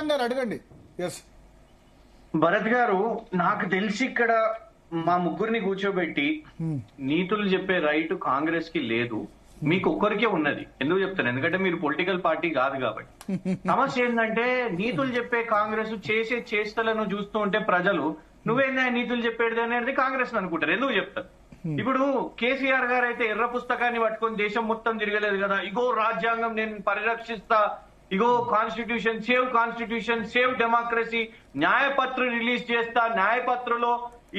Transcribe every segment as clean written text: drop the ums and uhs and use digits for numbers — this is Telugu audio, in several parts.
శ్రీరామ్ గారు అడగండి. ఎస్ భరత్ గారు, నాకు తెలిసి ఇక్కడ మా ముగ్గురిని కూర్చోబెట్టి నీతులు చెప్పే రైట్ కాంగ్రెస్ కి లేదు, మీకు ఒక్కరికే ఉన్నది. ఎందుకు చెప్తాను? ఎందుకంటే మీరు పొలిటికల్ పార్టీ కాదు కాబట్టి. సమస్య ఏంటంటే నీతులు చెప్పే కాంగ్రెస్ చేసే చేష్టలను చూస్తూ ఉంటే ప్రజలు నువ్వేందా నీతులు చెప్పేది అనేది కాంగ్రెస్ అనుకుంటారు. ఎందుకు చెప్తారు? ఇప్పుడు కేసీఆర్ గారు అయితే ఎర్ర పుస్తకాన్ని పట్టుకొని దేశం మొత్తం తిరగలేదు కదా. ఇగో రాజ్యాంగం నేను పరిరక్షిస్తా, ఇగో కాన్స్టిట్యూషన్ సేవ్ డెమోక్రసీ, న్యాయపత్ర రిలీజ్ చేస్తా, న్యాయపత్రలో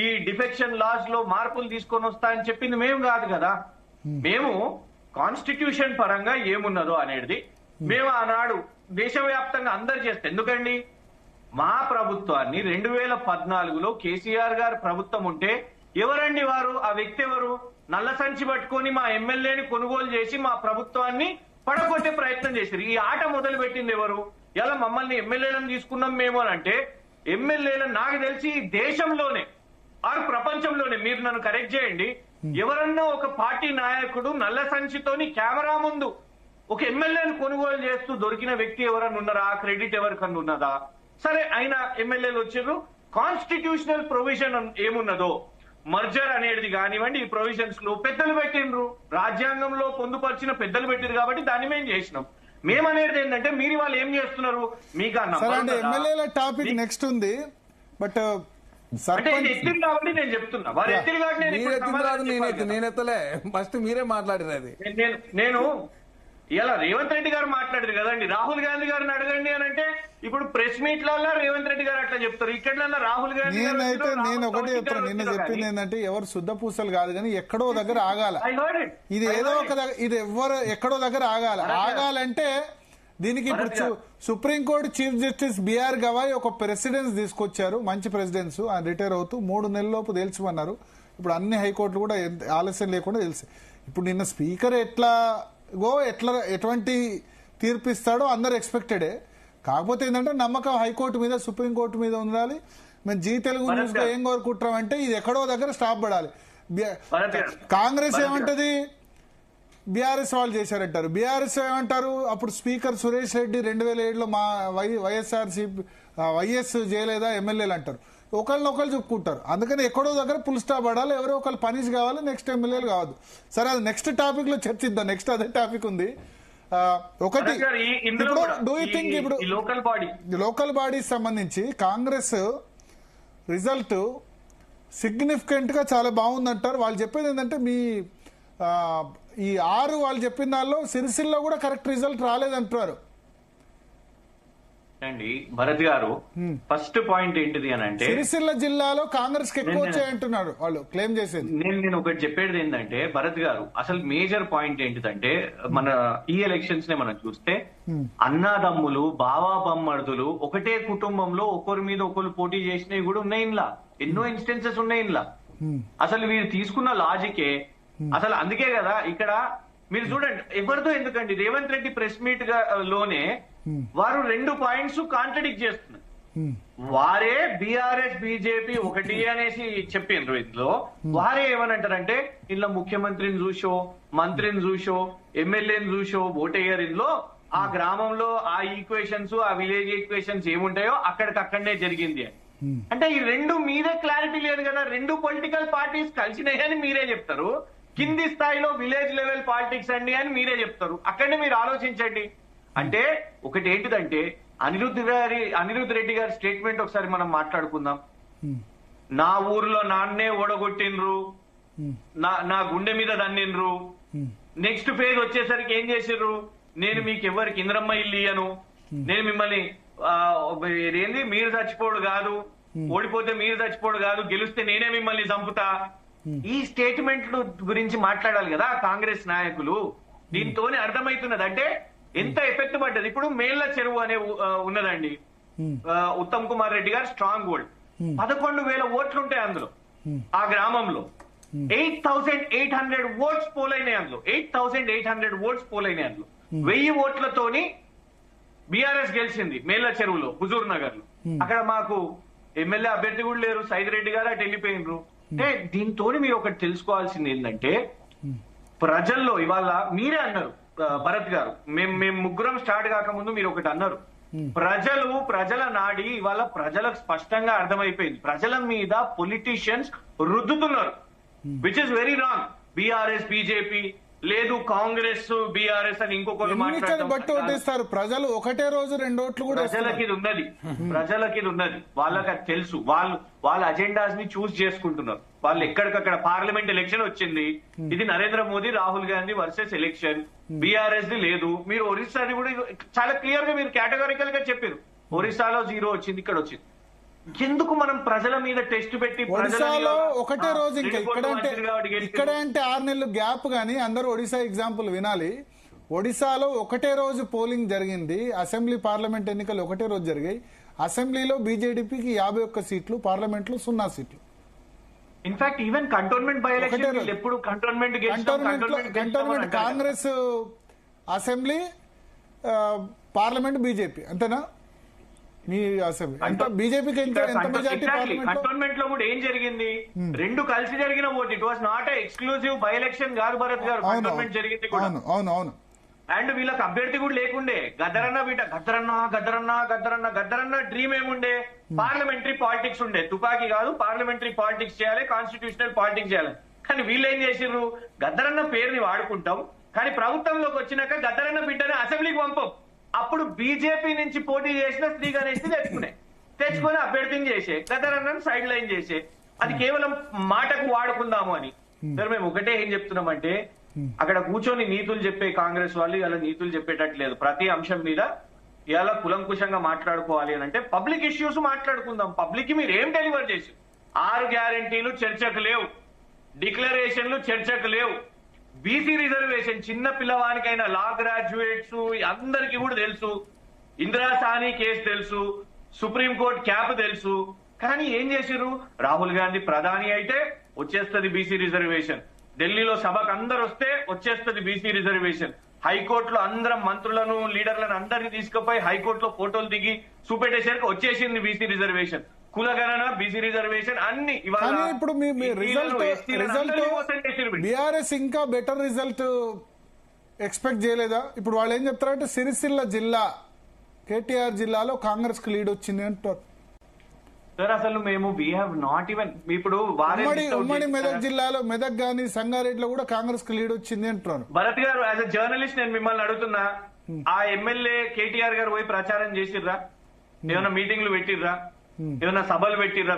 ఈ డిఫెక్షన్ లాస్ లో మార్పులు తీసుకొని వస్తా అని చెప్పింది మేము కాదు కదా. మేము కాన్స్టిట్యూషన్ పరంగా ఏమున్నదో అనేది మేము ఆనాడు దేశవ్యాప్తంగా అందరు చేస్తే, ఎందుకండి మా ప్రభుత్వాన్ని 2014లో కేసీఆర్ గారు ప్రభుత్వం ఉంటే ఎవరండి వారు? ఆ వ్యక్తి ఎవరు? నల్ల సంచి పట్టుకొని మా ఎమ్మెల్యేని కొనుగోలు చేసి మా ప్రభుత్వాన్ని పడగొట్టే ప్రయత్నం చేశారు. ఈ ఆట మొదలు పెట్టింది ఎవరు? ఇలా మమ్మల్ని ఎమ్మెల్యేలను తీసుకున్నాం మేము అని అంటే, ఎమ్మెల్యేలను నాకు తెలిసి దేశంలోనే ఆరు ప్రపంచంలోనే, మీరు నన్ను కరెక్ట్ చేయండి, ఎవరన్నా ఒక పార్టీ నాయకుడు నల్ల సంచితోని కెమెరా ముందు ఒక ఎమ్మెల్యేను కొనుగోలు చేస్తూ దొరికిన వ్యక్తి ఎవరన్నా ఉన్నారా? ఆ క్రెడిట్ ఎవరికన్నా ఉన్నదా? సరే, ఆయన ఎమ్మెల్యేలు వచ్చారు. కాన్స్టిట్యూషనల్ ప్రొవిజన్ ఏమున్నదో మర్జర్ అనేది కానివ్వండి, ఈ ప్రొవిజన్స్ లో పెద్దలు పెట్టిండ్రు, రాజ్యాంగంలో పొందుపరిచిన పెద్దలు పెట్టిరు కాబట్టి దాన్ని మేము చేసినాం. మేమనేది ఏంటంటే మీరు వాళ్ళు ఏం చేస్తున్నారు మీకు ఎమ్మెల్యేల టాపిక్ నెక్స్ట్ ఉంది. బట్ ఎత్తిరి కాబట్టి నేను చెప్తున్నా, వారు ఎత్తిరి కాబట్టి నేనెత్తలే, ఫస్ట్ మీరే మాట్లాడినది. నేను ఇలా రేవంత్ రెడ్డి గారు మాట్లాడారు కదండి, రాహుల్ గాంధీ గారిని అడగండి అని అంటే ఇప్పుడు ప్రెస్ మీట్లలో రేవంత్ రెడ్డి గారు అట్లా చెప్తారు, ఇక్కడ రాహుల్ గాంధీ. నేను ఒకటి చెప్తాను, నిన్న చెప్పింది ఏంటంటే ఎవరు శుద్ధ పూసలు కాదు కానీ ఎక్కడో దగ్గర ఆగాల. ఇది ఏదో ఒక ఇది ఎవరు ఎక్కడో దగ్గర ఆగాలంటే దీనికి ఇప్పుడు supreme court chief justice BR Gavai ఒక ప్రెసిడెన్స్ తీసుకొచ్చారు, మంచి ప్రెసిడెన్స్. ఆయన రిటైర్ అవుతూ 3 నెలల లోపు తేల్చమన్నారు. ఇప్పుడు అన్ని హైకోర్టులు కూడా ఆలస్యం లేకుండా తెలిసి, ఇప్పుడు నిన్న స్పీకర్ ఎటువంటి తీర్పు ఇస్తాడో అందరు ఎక్స్పెక్టెడే. కాకపోతే ఏంటంటే నమ్మకం హైకోర్టు మీద సుప్రీంకోర్టు మీద ఉండాలి. మేము జీ తెలుగు న్యూస్ లో ఏం కోరుకుంటాం అంటే ఇది ఎక్కడో దగ్గర స్టాప్ పడాలి. కాంగ్రెస్ ఏమంటది, బీఆర్ఎస్ వాళ్ళు చేశారంటారు. బీఆర్ఎస్ ఏమంటారు, అప్పుడు స్పీకర్ సురేష్ రెడ్డి 2007లో మా వైఎస్ చేయలేదా ఎమ్మెల్యేలు అంటారు. ఒకళ్ళనొకళ్ళు చెప్పుకుంటారు. అందుకని ఎక్కడో దగ్గర ఫుల్ స్టాప్ పడాలి, ఎవరో ఒకళ్ళు పనిష్ కావాలి, నెక్స్ట్ ఎమ్మెల్యేలు కావద్దు. సరే, అది నెక్స్ట్ టాపిక్ లో చర్చిద్దాం. నెక్స్ట్ అదే టాపిక్ ఉంది. ఒకటి ఇప్పుడు డూ యూ థింక్ ఇప్పుడు లోకల్ బాడీ సంబంధించి కాంగ్రెస్ రిజల్ట్ సిగ్నిఫికెంట్ గా చాలా బాగుందంటారు. వాళ్ళు చెప్పేది ఏంటంటే ఈ 6 వాళ్ళు చెప్పిన దానిలో సిరిసిల్లో కూడా కరెక్ట్ రిజల్ట్ రాలేదంటారు అండి. భరత్ గారు, ఫస్ట్ పాయింట్ ఏంటిది అని అంటే సిరిసిల్ల జిల్లాలో కాంగ్రెస్ కి ఎక్కువ వచ్చాయంటున్నారు వాళ్ళు క్లెయిమ్ చేసేది. నేను ఒకటి చెప్పేది ఏంటంటే భరత్ గారు, అసలు మేజర్ పాయింట్ ఏంటిదంటే మన ఈ ఎలక్షన్స్ నే మనం చూస్తే అన్నాదమ్ములు బావా బమ్మర్దులు ఒకటే కుటుంబంలో ఒకరి మీద ఒకరు పోటీ చేసినవి కూడా ఉన్నాయి. ఇంట్లో ఎన్నో ఇన్స్టెన్సెస్ ఉన్నాయి. ఇంట్లో అసలు వీరు తీసుకున్న లాజికే అసలు అందుకే కదా ఇక్కడ మీరు చూడండి, ఎవరితో ఎందుకండి రేవంత్ రెడ్డి ప్రెస్ మీట్ లోనే వారు 2 పాయింట్స్ కాంట్రడిక్ట్ చేస్తున్నారు. వారే బీఆర్ఎస్ బీజేపీ ఒకటి అనేసి చెప్పిండ్రు. ఇందులో వారే ఏమనంటారంటే ఇలా ముఖ్యమంత్రిని చూసో, మంత్రిని చూసో, ఎమ్మెల్యేని చూసో ఓటేయర్. ఇందులో ఆ గ్రామంలో ఆ ఈక్వేషన్స్, ఆ విలేజ్ ఈక్వేషన్స్ ఏముంటాయో అక్కడికక్కడనే జరిగింది అని. అంటే ఈ 2 మీదే క్లారిటీ లేదు కదా. 2 పొలిటికల్ పార్టీస్ కలిసినాయని మీరే చెప్తారు, కింది స్థాయిలో విలేజ్ లెవెల్ పాలిటిక్స్ అండి అని మీరే చెప్తారు. అక్కడనే మీరు ఆలోచించండి. అంటే ఒకటి ఏంటిదంటే అనిరుద్ధ్ రెడ్డి గారి స్టేట్మెంట్ ఒకసారి మనం మాట్లాడుకుందాం. నా ఊర్లో నాన్నే ఓడగొట్టిండ్రు, నా గుండె మీద దన్నిండ్రు. నెక్స్ట్ ఫేజ్ వచ్చేసరికి ఏం చేసిర్రు, నేను మీకు ఎవరికి ఇంద్రమ్మ ఇల్లు ఇయ్యను, నేను మిమ్మల్ని ఏంది మీరు చచ్చిపోడు కాదు, ఓడిపోతే మీరు చచ్చిపోడు కాదు, గెలిస్తే నేనే మిమ్మల్ని చంపుతా. ఈ స్టేట్మెంట్లు గురించి మాట్లాడాలి కదా కాంగ్రెస్ నాయకులు. దీంతోనే అర్థమవుతున్నది అంటే ఎంత ఎఫెక్ట్ పడ్డది. ఇప్పుడు మేళ్ల చెరువు అనే ఉన్నదండి, ఉత్తమ్ కుమార్ రెడ్డి గారు స్ట్రాంగ్ హోల్డ్. 11,000 ఓట్లు ఉంటాయి అందులో. ఆ గ్రామంలో 8,800 ఓట్స్ పోలైనాయి. అందులో 8,800 ఓట్స్ పోలైనాయి. అందులో 1000 ఓట్లతోని బీఆర్ఎస్ గెలిచింది మేళ్ల చెరువులో, హుజూర్ నగర్ లో. అక్కడ మాకు ఎమ్మెల్యే అభ్యర్థి కూడా లేరు, సైదిరెడ్డి గారు అటు వెళ్ళిపోయినరు. అంటే దీంతో మీరు ఒకటి తెలుసుకోవాల్సింది ఏంటంటే ప్రజల్లో ఇవాళ మీరే అన్నారు భరత్ గారు, మేము ముగ్గురం స్టార్ట్ కాకముందు మీరు ఒకటి అన్నారు, ప్రజల నాడి ఇవాళ ప్రజలకు స్పష్టంగా అర్థమైపోయింది. ప్రజల మీద పొలిటీషియన్స్ రుద్దుతున్నారు, which is very wrong. BRS BJP లేదు, కాంగ్రెస్ బీఆర్ఎస్ అని ఇంకొకరు ఎన్నికలు బట్టి ఓటేస్తారు ప్రజలు. ఒకటే రోజు 2 ఓట్లు కూడా ప్రజలకి ఇది ఉన్నది, వాళ్ళకి అది తెలుసు. వాళ్ళ అజెండాస్ ని చూస్ చేసుకుంటున్నారు. వాళ్ళు ఎక్కడికక్కడ పార్లమెంట్ ఎలక్షన్ వచ్చింది, ఇది Narendra Modi Rahul Gandhi versus election. BRS the లేదు. మీరు ఒరిస్సాది కూడా చాలా క్లియర్ గా మీరు కేటగారికల్ గా చెప్పారు, ఒరిస్సాలో 0 వచ్చింది, ఇక్కడ వచ్చింది. ఎందుకు మనం ప్రజల మీద టెస్ట్ పెట్టి ఒడిశాలో ఒకటే రోజు, ఇంకా ఇక్కడ అంటే 6 నెలలు గ్యాప్ గానీ అందరూ ఒడిశా ఎగ్జాంపుల్ వినాలి. ఒడిశాలో ఒకటే రోజు పోలింగ్ జరిగింది, అసెంబ్లీ పార్లమెంట్ ఎన్నికలు ఒకటే రోజు జరిగాయి. అసెంబ్లీలో బీజేడీపీకి 51 సీట్లు, పార్లమెంట్ లో 0 సీట్లు. In fact even cantonment by election ఎప్పుడు cantonment Congress assembly, parliament BJP, అంతేనా? మీ అసెంబ్లీ అంటే బీజేపీకి ఎంత మెజారిటీ? కంటోన్మెంట్ లో కూడా ఏం జరిగింది, 2 కలిసి జరిగిన vote. It was not exclusive by election కాదు భరత్ గారు, కంటోన్మెంట్ జరిగింది కూడా. అవును. అండ్ వీళ్ళకి అభ్యర్థి కూడా లేకుండే. గద్దరన్న బిడ్డ గద్దరన్న డ్రీమ్ ఏముండే, పార్లమెంటరీ పాలిటిక్స్ ఉండే. తుపాకీ కాదు, పార్లమెంటరీ పాలిటిక్స్ చేయాలి, కాన్స్టిట్యూషనల్ పాలిటిక్స్ చేయాలి. కానీ వీళ్ళు ఏం చేసిర్రు, గద్దరన్న పేరుని వాడుకుంటాం, కానీ ప్రభుత్వంలోకి వచ్చినాక గద్దరన్న బిడ్డని అసెంబ్లీకి పంపం. అప్పుడు బీజేపీ నుంచి పోటీ చేసిన శ్రీ గణేష్ ని తెచ్చుకొని అభ్యర్థిని చేసే, గద్దరన్నను సైడ్ లైన్ చేసే. అది కేవలం మాటకు వాడుకుందాము అని. సరే, మేము ఒకటే ఏం చెప్తున్నామంటే, అక్కడ కూర్చొని నీతులు చెప్పే కాంగ్రెస్ వాళ్ళు ఇలా నీతులు చెప్పేటట్లేదు. ప్రతి అంశం మీద ఇలా కులంకుశంగా మాట్లాడుకోవాలి అని అంటే పబ్లిక్ ఇష్యూస్ మాట్లాడుకుందాం. పబ్లిక్ కి మీరు ఏం డెలివర్ చేసి, 6 గ్యారంటీలు చర్చకు లేవు, డిక్లరేషన్లు చర్చకు లేవు. బీసీ రిజర్వేషన్ చిన్న పిల్లవానికైనా, లా గ్రాడ్యుయేట్స్ అందరికీ కూడా తెలుసు. ఇందిరా సాని కేసు తెలుసు, సుప్రీంకోర్టు క్యాప్ తెలుసు. కానీ ఏం చేసిర్రు, రాహుల్ గాంధీ ప్రధాని అయితే వచ్చేస్తుంది బీసీ రిజర్వేషన్, ఢిల్లీలో సభకు అందరు వస్తే వచ్చేస్తుంది బీసీ రిజర్వేషన్, హైకోర్టులో అందరం మంత్రులను లీడర్లను అందరినీ తీసుకుపోయి హైకోర్టులో ఫోటోలు దిగి చూపెట్టేసరికి వచ్చేసింది బీసీ రిజర్వేషన్, కులగణన, బీసీ రిజర్వేషన్ అన్ని. కానీ ఇప్పుడు మీ రిజల్ట్ బీఆర్ఎస్ ఇంకా బెటర్ రిజల్ట్ ఎక్స్పెక్ట్ చేయలేదా? ఇప్పుడు వాళ్ళు ఏం చెప్తారంటే సిరిసిల్ల జిల్లా, కేటీఆర్ జిల్లాలో కాంగ్రెస్ కు లీడ్ వచ్చింది అంటారు. సార్ అసలు మేము వీ హ్యావ్ నాట్ ఈవెన్ ఇప్పుడు ఉమ్మడి మెదక్ జిల్లాలో, మెదక్ గానీ సంగారెడ్డిలో కూడా కాంగ్రెస్ కు లీడ్ వచ్చింది అంటున్నారు. భరత్ గారు, యాజ్ అ జర్నలిస్ట్ నేను మిమ్మల్ని అడుగుతున్నా, ఆ ఎమ్మెల్యే కేటీఆర్ గారు పోయి ప్రచారం చేసిర్రా? ఏమైనా మీటింగ్లు పెట్టిర్రా? ఏమైనా సభలు పెట్టిర్రా?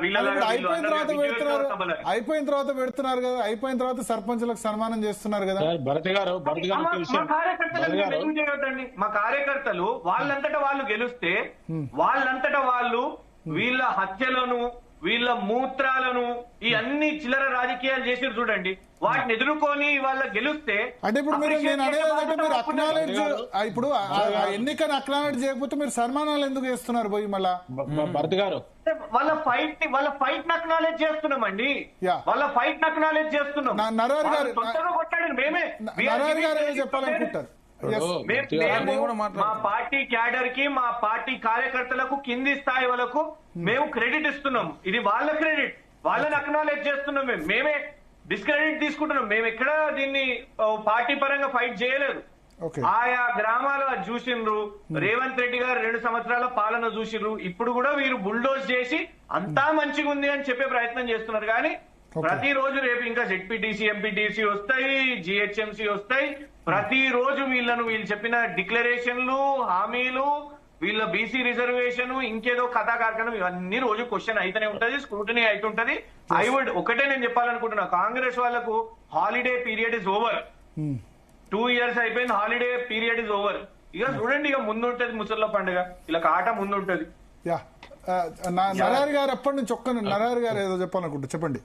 అయిపోయిన తర్వాత పెడుతున్నారు కదా, అయిపోయిన తర్వాత సర్పంచ్లకు సన్మానం చేస్తున్నారు కదా. మా కార్యకర్తలు వాళ్ళంతటా వాళ్ళు గెలిస్తే, వాళ్ళంతటా వాళ్ళు వీళ్ళ హత్యలను, వీళ్ళ మూత్రాలను, ఈ అన్ని చిల్లర రాజకీయాలు చేసి చూడండి, వాటిని ఎదుర్కొని వాళ్ళ గెలిస్తే. అంటే ఇప్పుడు మీరు, నేను అనేది మీరు అక్నాలెడ్జ్, ఇప్పుడు ఎన్నికను అక్నాలెడ్జ్ చేయకపోతే మీరు సన్మానాలు ఎందుకు చేస్తున్నారు పోయి మళ్ళా? భరత్ గారు, వాళ్ళ ఫైట్ అక్నాలెడ్జ్ చేస్తున్నామండి, వాళ్ళ ఫైట్ అక్నాలెడ్జ్ చేస్తున్నాం. నరహరి గారు మేమే చెప్పాలనుకుంటారు. మా పార్టీ క్యాడర్ కి, మా పార్టీ కార్యకర్తలకు, కింది స్థాయి వాళ్ళకు మేము క్రెడిట్ ఇస్తున్నాం. ఇది వాళ్ళ క్రెడిట్, వాళ్ళని అక్నాలెడ్జ్ చేస్తున్నాం. మేమే డిస్క్రెడిట్ తీసుకుంటున్నాం. మేము ఎక్కడ దీన్ని పార్టీ పరంగా ఫైట్ చేయలేదు. ఆయా గ్రామాలు అది చూసిండ్రు. రేవంత్ రెడ్డి గారు 2 సంవత్సరాల పాలన చూసిండ్రు. ఇప్పుడు కూడా వీరు బుల్డోజ్ చేసి అంతా మంచిగా ఉంది అని చెప్పే ప్రయత్నం చేస్తున్నారు. కానీ ప్రతిరోజు రేపు ఇంకా జెడ్పీటీసీ, ఎంపీటీసీ వస్తాయి, జిహెచ్ఎంసీ వస్తాయి. ప్రతిరోజు వీళ్ళు చెప్పిన డిక్లరేషన్లు, హామీలు, వీళ్ళ బీసీ రిజర్వేషన్, ఇంకేదో కథా కార్యక్రమం, ఇవన్నీ రోజు క్వశ్చన్ అయితేనే ఉంటది, స్క్రూటినీ అవుతుంటది. ఒకటే నేను చెప్పాలనుకుంటున్నా, కాంగ్రెస్ వాళ్ళకు holiday period is over. 2 years అయిపోయింది, హాలిడే పీరియడ్ ఇస్ ఓవర్. ఇక చూడండి, ఇక ముందుంటది ముసళ్ళ పండుగ, ఇలా ఆట ముందుంటది. నరహరి గారు ఎప్పటి నుంచి నరహరి గారు ఏదో చెప్పాలనుకుంటా, చెప్పండి.